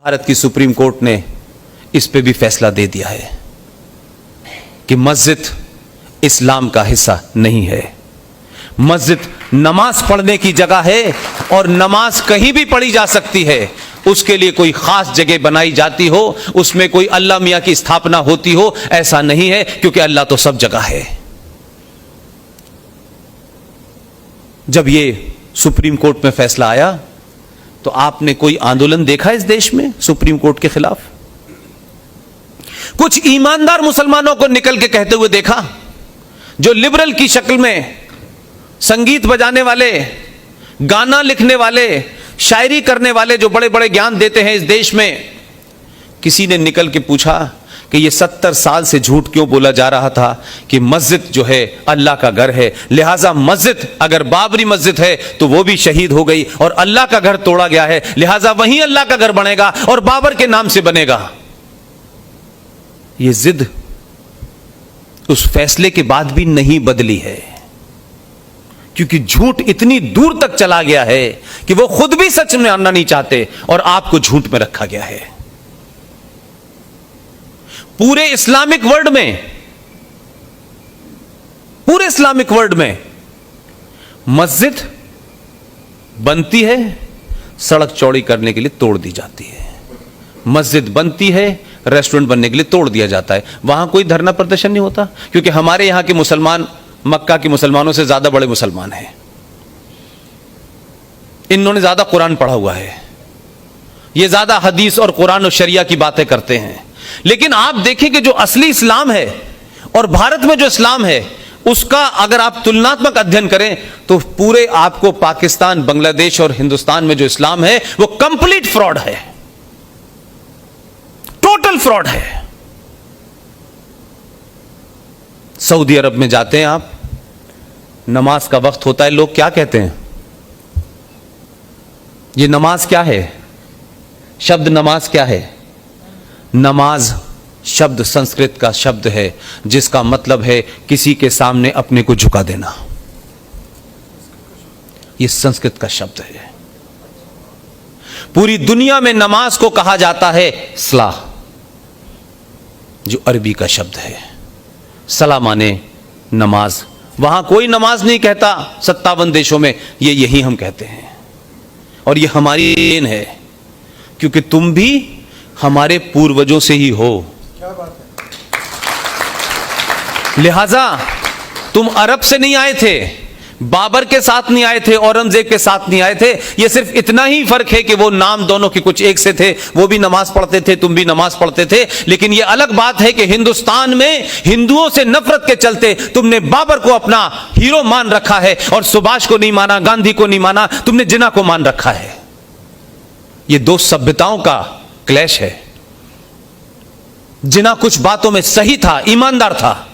भारत की supreme court ने इस पे भी फैसला दे दिया है कि मस्जिद इस्लाम का हिस्सा नहीं है। मस्जिद नमाज पढ़ने की जगह है और नमाज कहीं भी पढ़ी जा सकती है। उसके लिए कोई खास जगह बनाई जाती हो, उसमें कोई अल्लाह मियां की स्थापना होती हो, ऐसा नहीं है, क्योंकि अल्लाह तो सब जगह है। जब ये सुप्रीम कोर्ट में फैसला आया तो आपने कोई आंदोलन देखा इस देश में सुप्रीम कोर्ट के खिलाफ? कुछ ईमानदार मुसलमानों को निकल के कहते हुए देखा? जो लिबरल की शक्ल में संगीत बजाने वाले, गाना लिखने वाले, शायरी करने वाले, जो बड़े बड़े ज्ञान देते हैं इस देश में, किसी ने निकल के पूछा कि ये 70 साल से झूठ क्यों बोला जा रहा था कि मस्जिद जो है अल्लाह का घर है, लिहाजा मस्जिद अगर बाबरी मस्जिद है तो वो भी शहीद हो गई और अल्लाह का घर तोड़ा गया है, लिहाजा वहीं अल्लाह का घर बनेगा और बाबर के नाम से बनेगा। ये जिद उस फैसले के बाद भी नहीं बदली है, क्योंकि झूठ इतनी दूर तक चला गया है कि वो खुद भी सच में आना नहीं चाहते और आपको झूठ में रखा गया है। पूरे इस्लामिक वर्ल्ड में मस्जिद बनती है, सड़क चौड़ी करने के लिए तोड़ दी जाती है। मस्जिद बनती है, रेस्टोरेंट बनने के लिए तोड़ दिया जाता है। वहां कोई धरना प्रदर्शन नहीं होता, क्योंकि हमारे यहां के मुसलमान मक्का के मुसलमानों से ज्यादा बड़े मुसलमान हैं। इन्होंने ज्यादा कुरान पढ़ा हुआ है, ये ज्यादा हदीस और कुरान और शरिया की बातें करते हैं। लेकिन आप देखें कि जो असली इस्लाम है और भारत में जो इस्लाम है, उसका अगर आप तुलनात्मक अध्ययन करें तो पूरे आपको पाकिस्तान, बांग्लादेश और हिंदुस्तान में जो इस्लाम है वो कंप्लीट फ्रॉड है, टोटल फ्रॉड है। सऊदी अरब में जाते हैं आप, नमाज का वक्त होता है, लोग क्या कहते हैं? ये नमाज क्या है? शब्द नमाज क्या है? नमाज शब्द संस्कृत का शब्द है जिसका मतलब है किसी के सामने अपने को झुका देना। यह संस्कृत का शब्द है। पूरी दुनिया में नमाज को कहा जाता है सलाह, जो अरबी का शब्द है। सलाह माने नमाज। वहां कोई नमाज नहीं कहता 57 देशों में, ये यही हम कहते हैं। और ये हमारी देन है, क्योंकि तुम भी हमारे पूर्वजों से ही हो। क्या बात है। लिहाजा तुम अरब से नहीं आए थे, बाबर के साथ नहीं आए थे, औरंगजेब के साथ नहीं आए थे। यह सिर्फ इतना ही फर्क है कि वो नाम दोनों के कुछ एक से थे, वो भी नमाज पढ़ते थे, तुम भी नमाज पढ़ते थे। लेकिन यह अलग बात है कि हिंदुस्तान में हिंदुओं से नफरत के चलते तुमने बाबर को अपना हीरो मान रखा है और सुभाष को नहीं माना, गांधी को नहीं माना, तुमने जिन्ना को मान रखा है। यह दो सभ्यताओं का क्लैश है। जिन्ना कुछ बातों में सही था, ईमानदार था,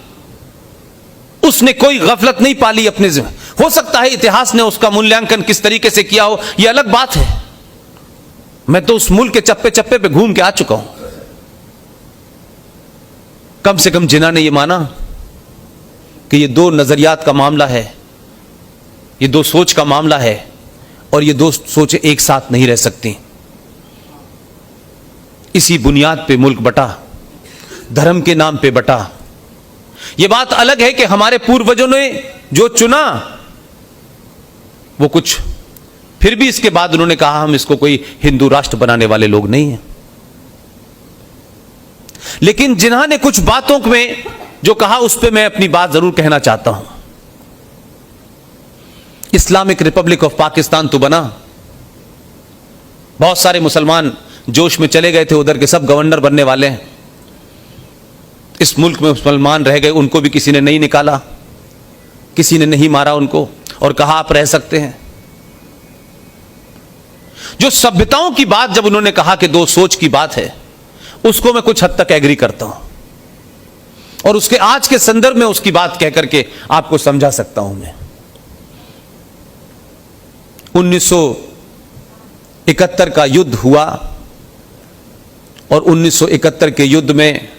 उसने कोई गफलत नहीं पाली अपने जिम्मे। हो सकता है इतिहास ने उसका मूल्यांकन किस तरीके से किया हो, यह अलग बात है। मैं तो उस मुल्क के चप्पे चप्पे पे घूम के आ चुका हूं। कम से कम जिन्ना ने यह माना कि यह दो नजरियात का मामला है, यह दो सोच का मामला है और यह दो सोचें एक साथ नहीं रह सकती। इसी बुनियाद पे मुल्क बटा, धर्म के नाम पे बटा। यह बात अलग है कि हमारे पूर्वजों ने जो चुना वो कुछ, फिर भी इसके बाद उन्होंने कहा हम इसको कोई हिंदू राष्ट्र बनाने वाले लोग नहीं हैं। लेकिन जिन्होंने कुछ बातों में जो कहा उस पर मैं अपनी बात जरूर कहना चाहता हूं। इस्लामिक रिपब्लिक ऑफ पाकिस्तान तो बना, बहुत सारे मुसलमान जोश में चले गए थे, उधर के सब गवर्नर बनने वाले हैं। इस मुल्क में मुसलमान रह गए, उनको भी किसी ने नहीं निकाला, किसी ने नहीं मारा उनको और कहा आप रह सकते हैं। जो सभ्यताओं की बात जब उन्होंने कहा कि दो सोच की बात है, उसको मैं कुछ हद तक एग्री करता हूं और उसके आज के संदर्भ में उसकी बात कह करके आपको समझा सकता हूं। मैं 1971 का युद्ध हुआ और 1971 के युद्ध में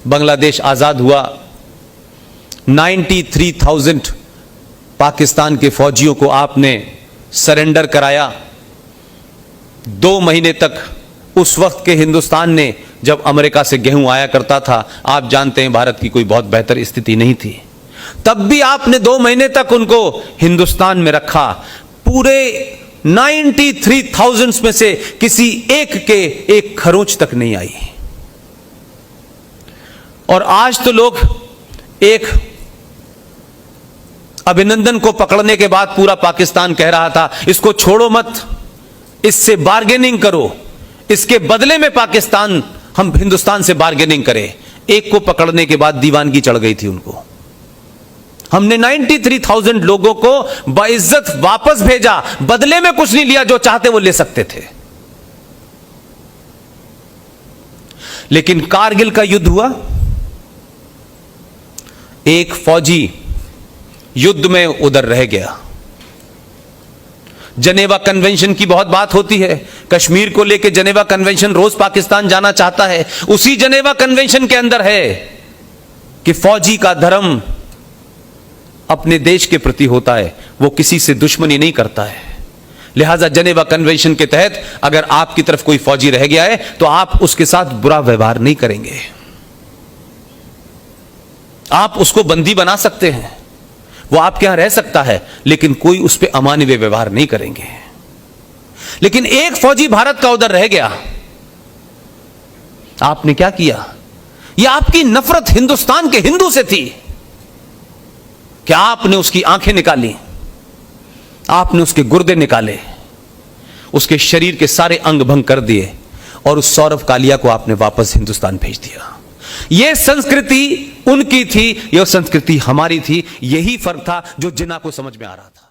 बांग्लादेश आजाद हुआ। 93,000 पाकिस्तान के फौजियों को आपने सरेंडर कराया। 2 महीने तक उस वक्त के हिंदुस्तान ने, जब अमेरिका से गेहूं आया करता था, आप जानते हैं भारत की कोई बहुत बेहतर स्थिति नहीं थी, तब भी आपने 2 महीने तक उनको हिंदुस्तान में रखा। पूरे 93,000 में से किसी एक के एक खरोंच तक नहीं आई। और आज तो लोग एक अभिनंदन को पकड़ने के बाद पूरा पाकिस्तान कह रहा था इसको छोड़ो मत, इससे बार्गेनिंग करो, इसके बदले में पाकिस्तान हम हिंदुस्तान से बार्गेनिंग करें। एक को पकड़ने के बाद दीवानगी चढ़ गई थी उनको। हमने 93,000 लोगों को बाइज्जत वापस भेजा, बदले में कुछ नहीं लिया, जो चाहते वो ले सकते थे। लेकिन कारगिल का युद्ध हुआ, एक फौजी युद्ध में उधर रह गया। जनेवा कन्वेंशन की बहुत बात होती है, कश्मीर को लेकर जनेवा कन्वेंशन, रोज पाकिस्तान जाना चाहता है। उसी जनेवा कन्वेंशन के अंदर है कि फौजी का धर्म अपने देश के प्रति होता है, वो किसी से दुश्मनी नहीं करता है। लिहाजा जनेवा कन्वेंशन के तहत अगर आपकी तरफ कोई फौजी रह गया है तो आप उसके साथ बुरा व्यवहार नहीं करेंगे, आप उसको बंदी बना सकते हैं, वो आपके यहां रह सकता है, लेकिन कोई उस पर अमानवीय व्यवहार नहीं करेंगे। लेकिन एक फौजी भारत का उधर रह गया, आपने क्या किया? यह आपकी नफरत हिंदुस्तान के हिंदू से थी कि आपने उसकी आंखें निकाली, आपने उसके गुर्दे निकाले, उसके शरीर के सारे अंग भंग कर दिए और उस सौरभ कालिया को आपने वापस हिंदुस्तान भेज दिया। यह संस्कृति उनकी थी, यह संस्कृति हमारी थी। यही फर्क था जो जिन्ना को समझ में आ रहा था।